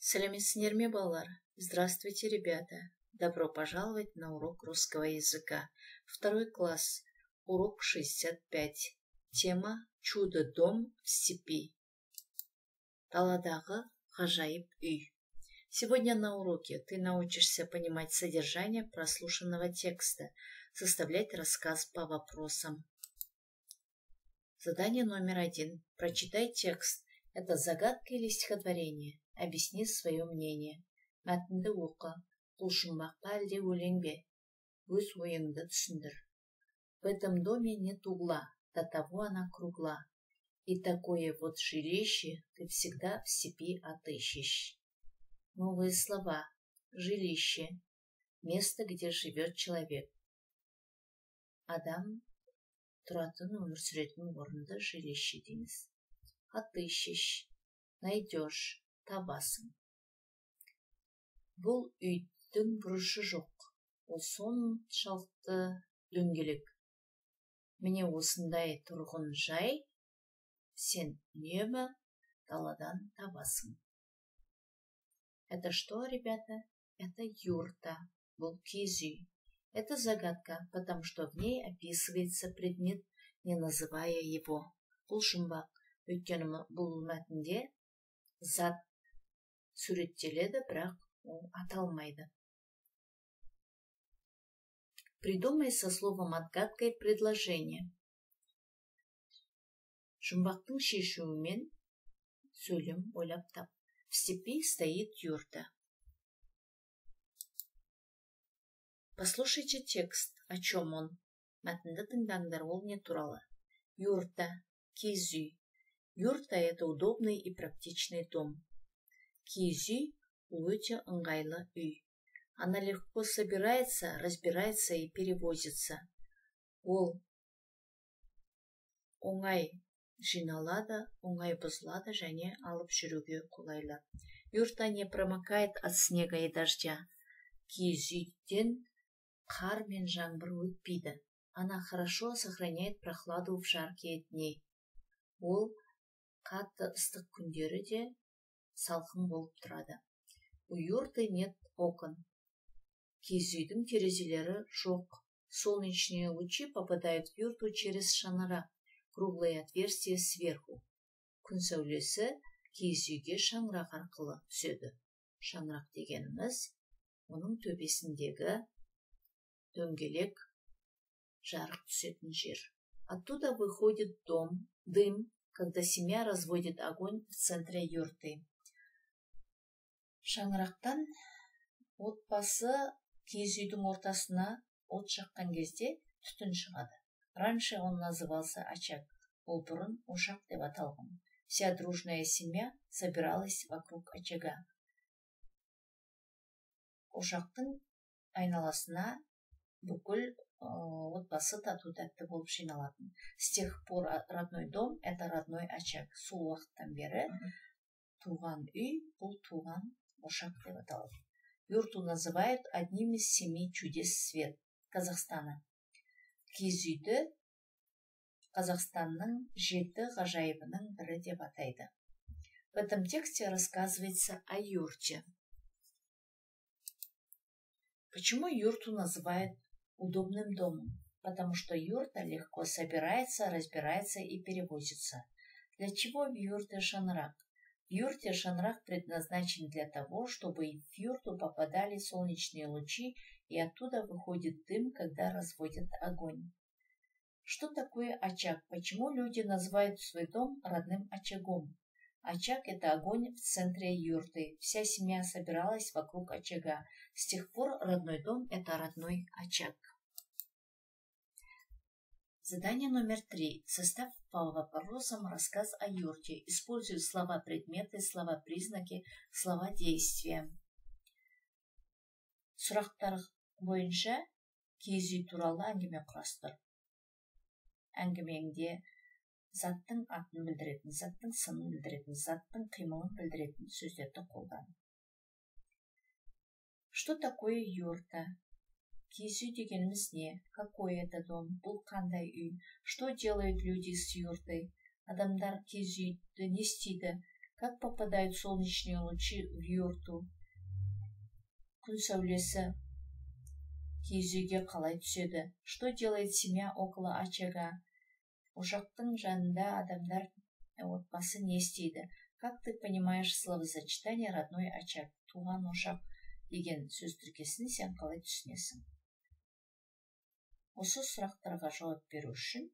Сәлеметсіздер ме, балалар? Здравствуйте, ребята! Добро пожаловать на урок русского языка. Второй класс. Урок 65. Тема «Чудо-дом в степи». Таладағы ғажайып үй. Сегодня на уроке ты научишься понимать содержание прослушанного текста, составлять рассказ по вопросам. Задание номер 1. Прочитай текст. Это загадка или стихотворение. Объясни свое мнение. Мәтінді оқы. Құлшынбаққа әлде өлең бе? Өз ойыңды түсіндір. В этом доме нет угла, до того она кругла. И такое вот жилище ты всегда в степи отыщешь. Новые слова. Жилище. Место, где живет человек. Адам тұратын өмір сүретін орынды жилище дейміз. Отыщешь. Найдешь. Табасың. Бұл үйдің бұрышы жоқ. Ол соншалықты дөңгелек. Міне осындай тұрғын жай сен үнемі даладан табасың. Это что, ребята? Это юрта. Бұл киіз үй. Это загадка, потому что в ней описывается предмет, не называя его. Құлшынбақ. Өйткені бұл мәтінде зат суреттеледі, бірақ ол аталмайды. Придумай со словом отгадкой предложение. Жұмбақтың шешуімен сөйлем ойлап тап. В степи стоит юрта. Послушайте текст. О чем он? Мәтінді тыңдаңдар, ол не туралы? Юрта, киіз үй. Юрта – это удобный и практичный дом. Киіз үй – өте ыңғайлы үй. Она легко собирается, разбирается и перевозится. Ол оңай жиналады, оңай бұзылады және алып жүруге қолайлы. Юрта не промокает от снега и дождя. Киіз үйден қар мен жаңбыр өтпейді. Она хорошо сохраняет прохладу в жаркие дни. Ол қатты ыстық күндері де салқын болып тұрады. У юрты нет окон. Киіз үйдің терезелері жоқ. Солнечные лучи попадают в юрту через шаңырақ, круглые отверстия сверху. Күн сәулесі киіз үйге шаңырақ арқылы түседі. Шаңырақ дегеніміз оның төбесіндегі дөңгелек жарық түсетін жер. Оттуда выходит дым, когда семья разводит огонь в центре юрты. Шаңырақтан отбасы киіз үйдің ортасына от жаққан кезде түтін шығады. Раньше он назывался очаг. Ол бұрын ошақ деп аталған. Вся дружная семья собиралась вокруг очага. Ошақтың айналасына бүкіл отбасы тату-тәтті болып жиналатын. С тех пор родной дом – это родной очаг. Сол уақыттан бері туған үй – бұл туған ошақ деп аталады. Юрту называют одним из 7 чудес Казахстана. Киіз үйді Қазақстанның 7 ғажайыбының бірі деп атайды. В этом тексте рассказывается о юрте. Почему юрту называют удобным домом? Потому что юрта легко собирается, разбирается и перевозится. Для чего в юрте шанрак? В юрте шанрак предназначен для того, чтобы в юрту попадали солнечные лучи и оттуда выходит дым, когда разводят огонь. Что такое очаг? Почему люди называют свой дом родным очагом? Очаг – это огонь в центре юрты. Вся семья собиралась вокруг очага. С тех пор родной дом – это родной очаг. Задание номер 3. Составь по вопросам рассказ о юрте. Используй слова-предметы, слова-признаки, слова-действия. Сұрақтар бойынша киіз үй туралы әңгіме құрастыр. Әңгімеңде заттың атын білдіретін, заттың сынын білдіретін, заттың қимылын білдіретін сөздерді қолдан. Что такое юрта? Киіз үй дегеніміз не? Какой это дом? Бұл қандай үй? Что делают люди с юртой? Адамдар киіз үйді не істейді? Как попадают солнечные лучи в юрту? Күн сәулесі киіз үйге қалай түседі? Что делает семья около очага? Ошақтың жанында адамдар отбасы не істейді? Как ты понимаешь словосочетание родной очаг? Туған ошақ деген сөз тіркесін сен қалай түсінесің? Осы сұрақтарға жауап беру үшін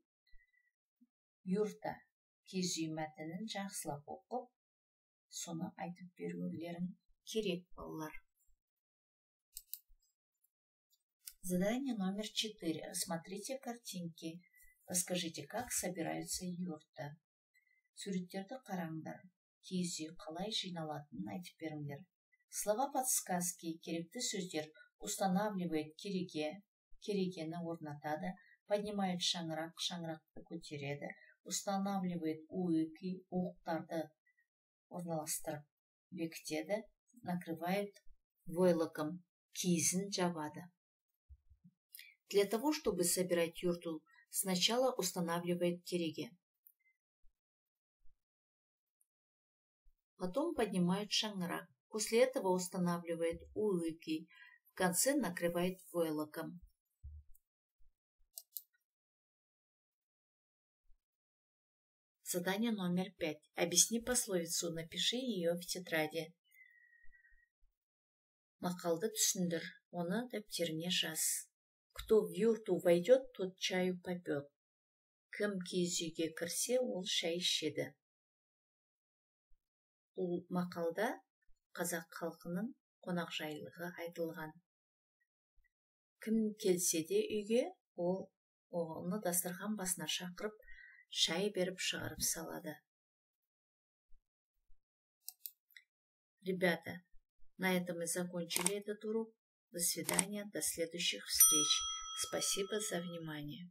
юрта киіз үй мәтінін жақсылап оқып, соны айтып берулерің керек, балалар. Задание номер 4. Рассмотрите картинки. Расскажите, как собираются юрта. Суреттерді қараңдар. Киіз үй қалай жиналатынын айтып беріңдер. Слова подсказки. Керекті сөздер: устанавливает кереге, керегені орнатады, поднимает шаңырақ, шаңырақты көтереді, устанавливает уйки, уықтарды орналастырып бекітеді, накрывает войлоком, киізін жабады. Для того, чтобы собирать юрту, сначала устанавливает кереге. Потом поднимает шаңырақ. После этого устанавливает уйки. В конце накрывает войлоком. Задание номер 5. Объясни пословицу, напиши ее в тетради. Мақалды түсіндір, оны дәптеріне жаз. Кто в юрту войдет, тот чаю попьет. Кім киіз үйге кірсе, ол шай ішеді. Бұл мақалда қазақ халқының қонақжайлығы айтылған. Кім келсе де үйге, оны дастархан басына шақырып, шай беріп шығарып салады. Ребята, на этом мы закончили этот урок. До свидания, до следующих встреч. Спасибо за внимание.